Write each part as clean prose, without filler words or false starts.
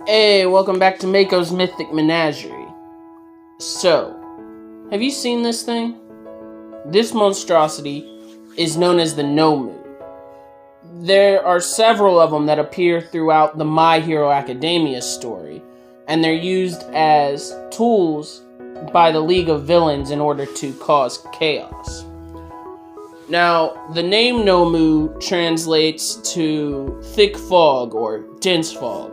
Hey, welcome back to Mako's Mythic Menagerie. So, have you seen this thing? This monstrosity is known as the Nomu. There are several of them that appear throughout the My Hero Academia story, and they're used as tools by the League of Villains in order to cause chaos. Now, the name Nomu translates to thick fog or dense fog,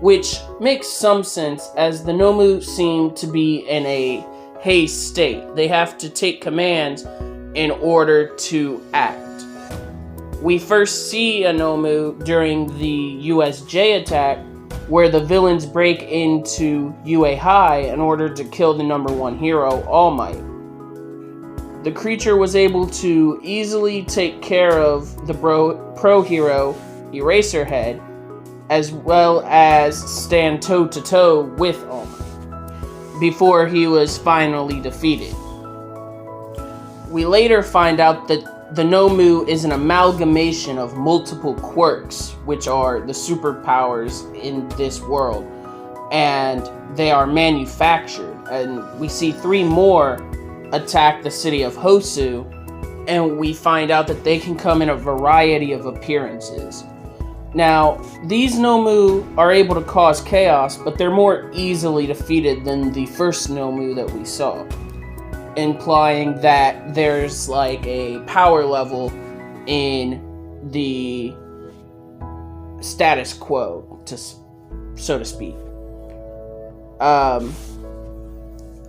which makes some sense as the Nomu seem to be in a haze state. They have to take commands in order to act. We first see a Nomu during the USJ attack, where the villains break into UA High in order to kill the number one hero, All Might. The creature was able to easily take care of the pro hero Eraserhead, as well as stand toe-to-toe with All Might, before he was finally defeated. We later find out that the Nomu is an amalgamation of multiple quirks, which are the superpowers in this world, and they are manufactured. And we see 3 more attack the city of Hosu, and we find out that they can come in a variety of appearances. Now, these Nomu are able to cause chaos, but they're more easily defeated than the first Nomu that we saw, implying that there's like a power level in the status quo, so to speak.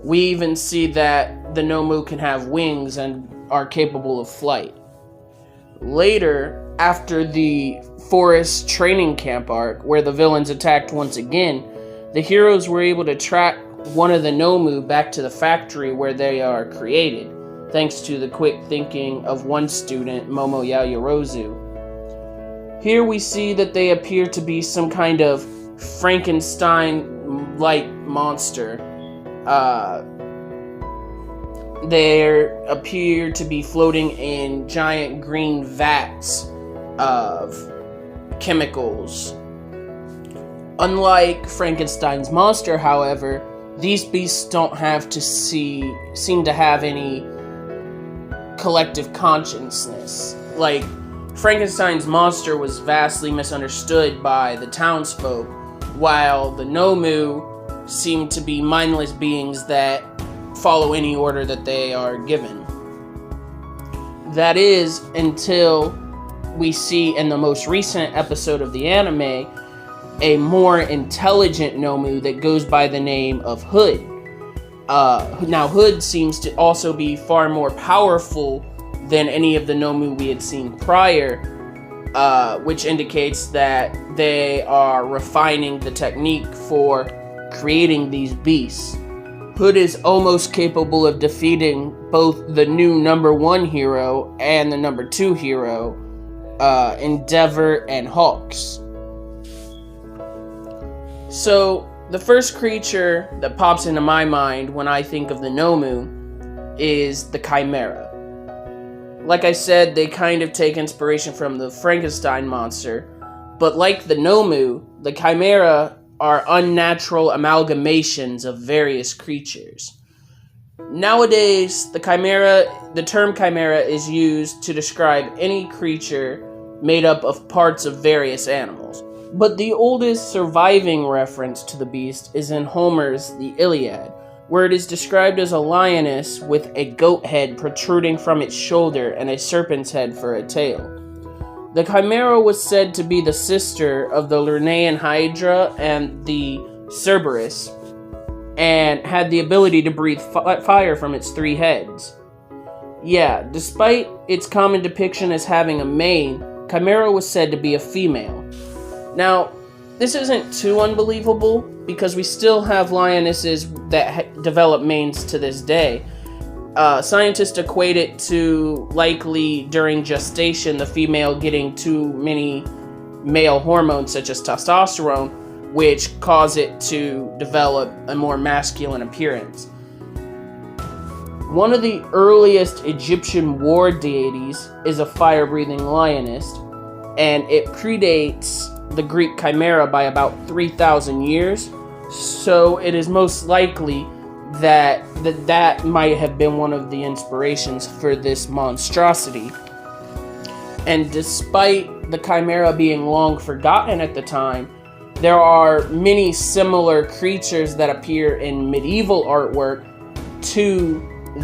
We even see that the Nomu can have wings and are capable of flight. Later, after the forest training camp arc, where the villains attacked once again, the heroes were able to track one of the Nomu back to the factory where they are created, thanks to the quick thinking of one student, Momo Yaoyorozu. Here we see that they appear to be some kind of Frankenstein-like monster. They appear to be floating in giant green vats of chemicals. Unlike Frankenstein's monster, however, these beasts don't have to seem to have any collective consciousness. Like, Frankenstein's monster was vastly misunderstood by the townsfolk, while the Nomu seem to be mindless beings that follow any order that they are given. That is, until we see in the most recent episode of the anime a more intelligent Nomu that goes by the name of Hood. Now, Hood seems to also be far more powerful than any of the Nomu we had seen prior, which indicates that they are refining the technique for creating these beasts. Hood is almost capable of defeating both the new number 1 hero and the number 2 hero, Endeavor and Hawks. So, the first creature that pops into my mind when I think of the Nomu is the Chimera. Like I said, they kind of take inspiration from the Frankenstein monster, but like the Nomu, the Chimera are unnatural amalgamations of various creatures. Nowadays, the term Chimera is used to describe any creature made up of parts of various animals. But the oldest surviving reference to the beast is in Homer's The Iliad, where it is described as a lioness with a goat head protruding from its shoulder and a serpent's head for a tail. The Chimera was said to be the sister of the Lernaean Hydra and the Cerberus, and had the ability to breathe fire from its 3 heads. Yeah, despite its common depiction as having a mane, Chimera was said to be a female. Now, this isn't too unbelievable, because we still have lionesses that develop manes to this day. Scientists equate it to likely during gestation the female getting too many male hormones such as testosterone, which cause it to develop a more masculine appearance. One of the earliest Egyptian war deities is a fire-breathing lioness, and it predates the Greek chimera by about 3,000 years. So it is most likely that might have been one of the inspirations for this monstrosity. And despite the chimera being long forgotten at the time, there are many similar creatures that appear in medieval artwork to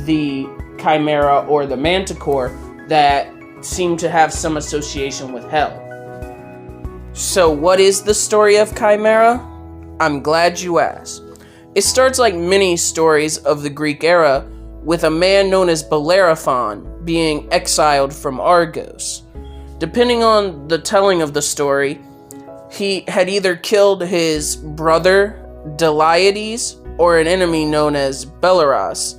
the chimera or the manticore that seem to have some association with hell. So what is the story of Chimera? I'm glad you asked. It starts like many stories of the Greek era, with a man known as Bellerophon being exiled from Argos. Depending on the telling of the story, he had either killed his brother Deliades or an enemy known as Belleras.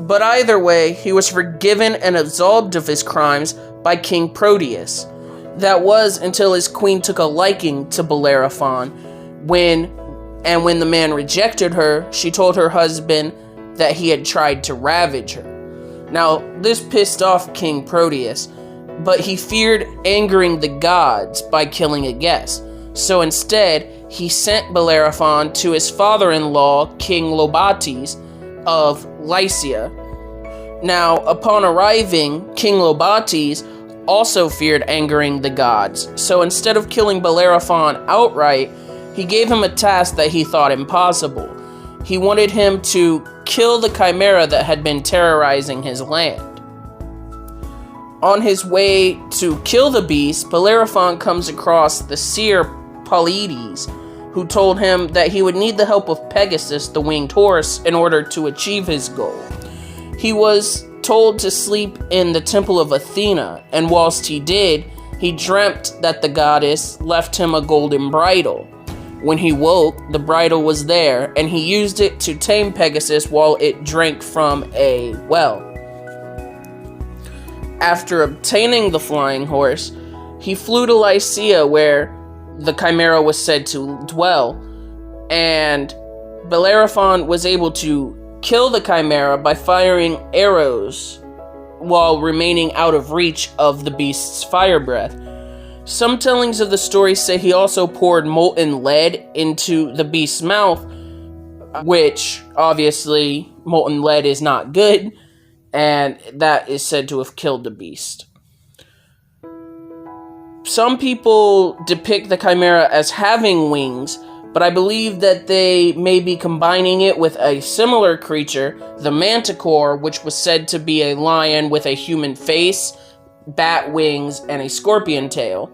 But either way, he was forgiven and absolved of his crimes by King Proteus. That was until his queen took a liking to Bellerophon. When the man rejected her, she told her husband that he had tried to ravage her. Now, this pissed off King Proteus, but he feared angering the gods by killing a guest. So instead, he sent Bellerophon to his father-in-law, King Lobates of Lycia. Now, upon arriving, King Lobates also feared angering the gods. So instead of killing Bellerophon outright, he gave him a task that he thought impossible. He wanted him to kill the chimera that had been terrorizing his land. On his way to kill the beast, Bellerophon comes across the seer Polydes, who told him that he would need the help of Pegasus, the winged horse, in order to achieve his goal. He was told to sleep in the temple of Athena, and whilst he did, he dreamt that the goddess left him a golden bridle. When he woke, the bridle was there, and he used it to tame Pegasus while it drank from a well. After obtaining the flying horse, he flew to Lycia, where the chimera was said to dwell, and Bellerophon was able to kill the chimera by firing arrows while remaining out of reach of the beast's fire breath. Some tellings of the story say he also poured molten lead into the beast's mouth, which obviously molten lead is not good, and that is said to have killed the beast. Some people depict the chimera as having wings, but I believe that they may be combining it with a similar creature, the manticore, which was said to be a lion with a human face, bat wings, and a scorpion tail.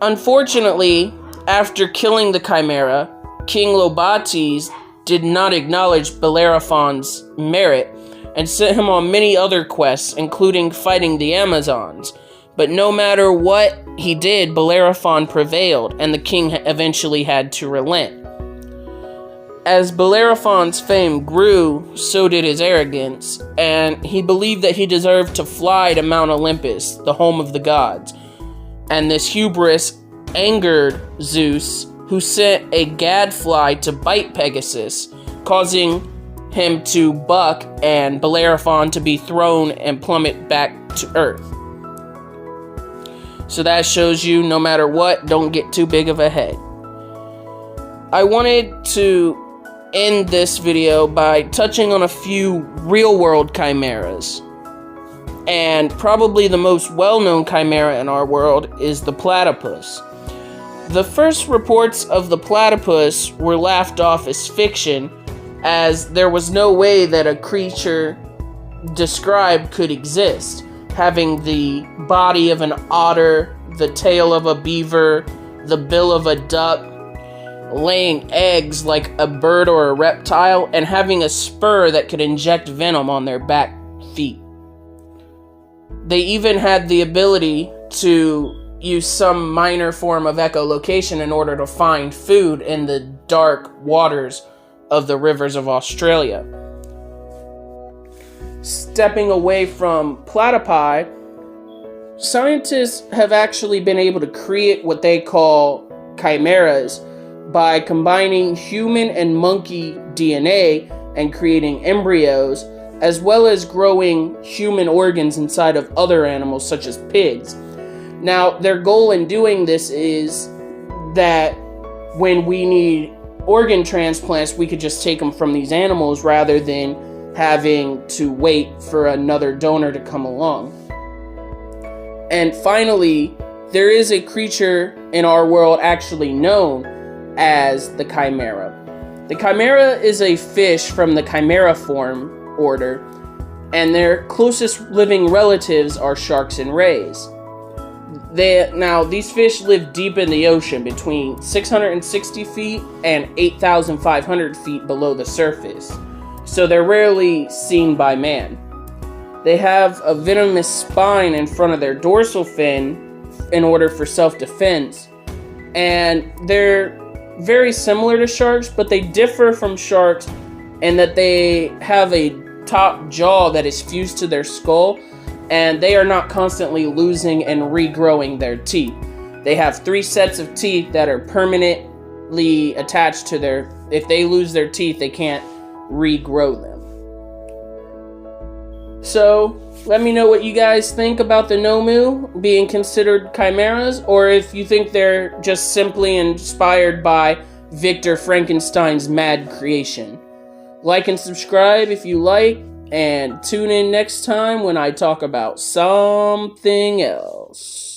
Unfortunately, after killing the chimera, King Lobates did not acknowledge Bellerophon's merit and sent him on many other quests, including fighting the Amazons. But no matter what he did, Bellerophon prevailed, and the king eventually had to relent. As Bellerophon's fame grew, so did his arrogance, and he believed that he deserved to fly to Mount Olympus, the home of the gods. And this hubris angered Zeus, who sent a gadfly to bite Pegasus, causing him to buck and Bellerophon to be thrown and plummet back to Earth. So that shows you, no matter what, don't get too big of a head. I wanted to end this video by touching on a few real-world chimeras. And probably the most well-known chimera in our world is the platypus. The first reports of the platypus were laughed off as fiction, as there was no way that a creature described could exist, having the body of an otter, the tail of a beaver, the bill of a duck, laying eggs like a bird or a reptile, and having a spur that could inject venom on their back feet. They even had the ability to use some minor form of echolocation in order to find food in the dark waters of the rivers of Australia. Stepping away from platypi, scientists have actually been able to create what they call chimeras by combining human and monkey DNA and creating embryos, as well as growing human organs inside of other animals such as pigs. Now, their goal in doing this is that when we need organ transplants, we could just take them from these animals rather than having to wait for another donor to come along. And finally, there is a creature in our world actually known as the chimera. The chimera is a fish from the chimeriform order, and their closest living relatives are sharks and rays. Now, these fish live deep in the ocean, between 660 feet and 8,500 feet below the surface, so they're rarely seen by man. They have a venomous spine in front of their dorsal fin in order for self-defense, and they're very similar to sharks, but they differ from sharks in that they have a top jaw that is fused to their skull, and they are not constantly losing and regrowing their teeth. They have 3 sets of teeth that are permanently attached to their... If they lose their teeth, they can't regrow them. So, let me know what you guys think about the Nomu being considered chimeras, or if you think they're just simply inspired by Victor Frankenstein's mad creation. Like and subscribe if you like, and tune in next time when I talk about something else.